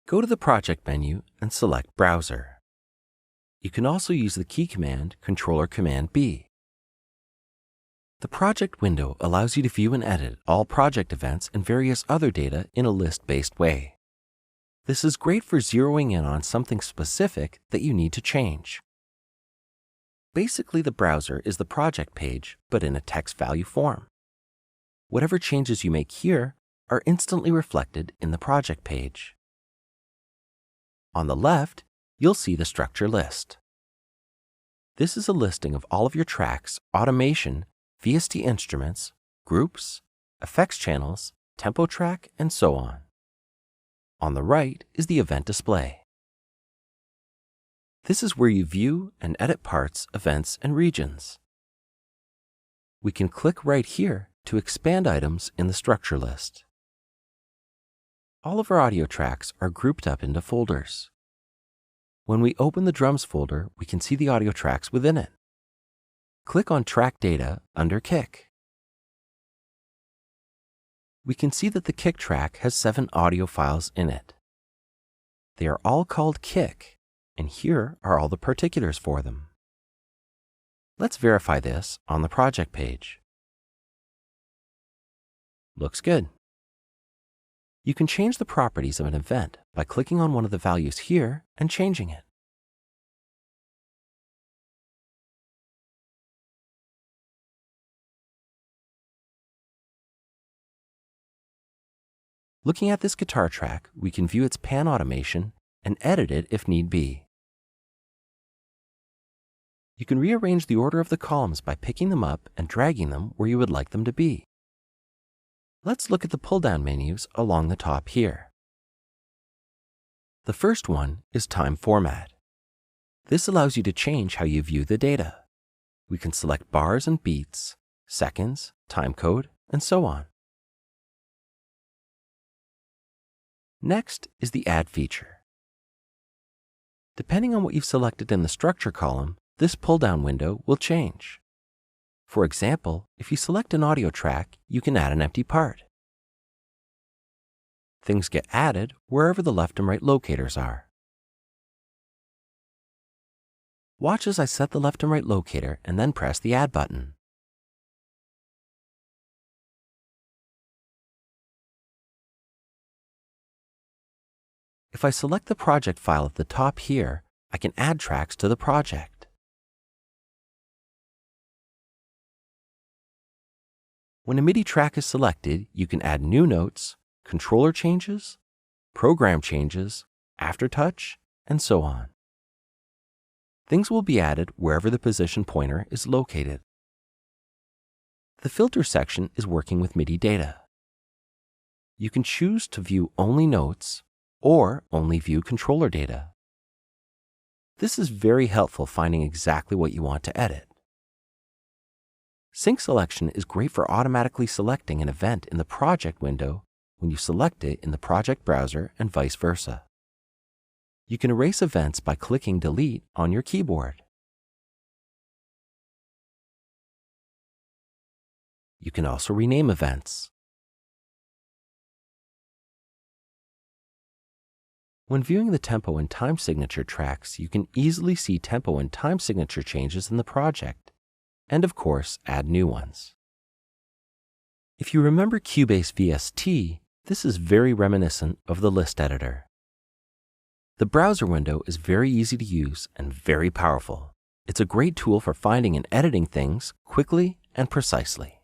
Go to the Project menu and select Browser. You can also use the key command Controller Command B. The project window allows you to view and edit all project events and various other data in a list-based way. This is great for zeroing in on something specific that you need to change. Basically, the browser is the project page, but in a text value form. Whatever changes you make here are instantly reflected in the project page. On the left, you'll see the structure list. This is a listing of all of your tracks, automation, VST instruments, groups, effects channels, tempo track, and so on. On the right is the event display. This is where you view and edit parts, events, and regions. We can click right here to expand items in the structure list. All of our audio tracks are grouped up into folders. When we open the drums folder, we can see the audio tracks within it. Click on Track Data under Kick. We can see that the kick track has 7 audio files in it. They are all called kick, and here are all the particulars for them. Let's verify this on the project page. Looks good. You can change the properties of an event by clicking on one of the values here and changing it. Looking at this guitar track, we can view its pan automation and edit it if need be. You can rearrange the order of the columns by picking them up and dragging them where you would like them to be. Let's look at the pull-down menus along the top here. The first one is Time Format. This allows you to change how you view the data. We can select bars and beats, seconds, time code, and so on. Next is the Add feature. Depending on what you've selected in the Structure column, this pull-down window will change. For example, if you select an audio track, you can add an empty part. Things get added wherever the left and right locators are. Watch as I set the left and right locator and then press the Add button. If I select the project file at the top here, I can add tracks to the project. When a MIDI track is selected, you can add new notes, controller changes, program changes, aftertouch, and so on. Things will be added wherever the position pointer is located. The filter section is working with MIDI data. You can choose to view only notes or only view controller data. This is very helpful finding exactly what you want to edit. Sync selection is great for automatically selecting an event in the project window when you select it in the project browser and vice versa. You can erase events by clicking Delete on your keyboard. You can also rename events. When viewing the tempo and time signature tracks, you can easily see tempo and time signature changes in the project, and of course, add new ones. If you remember Cubase VST, this is very reminiscent of the list editor. The browser window is very easy to use and very powerful. It's a great tool for finding and editing things quickly and precisely.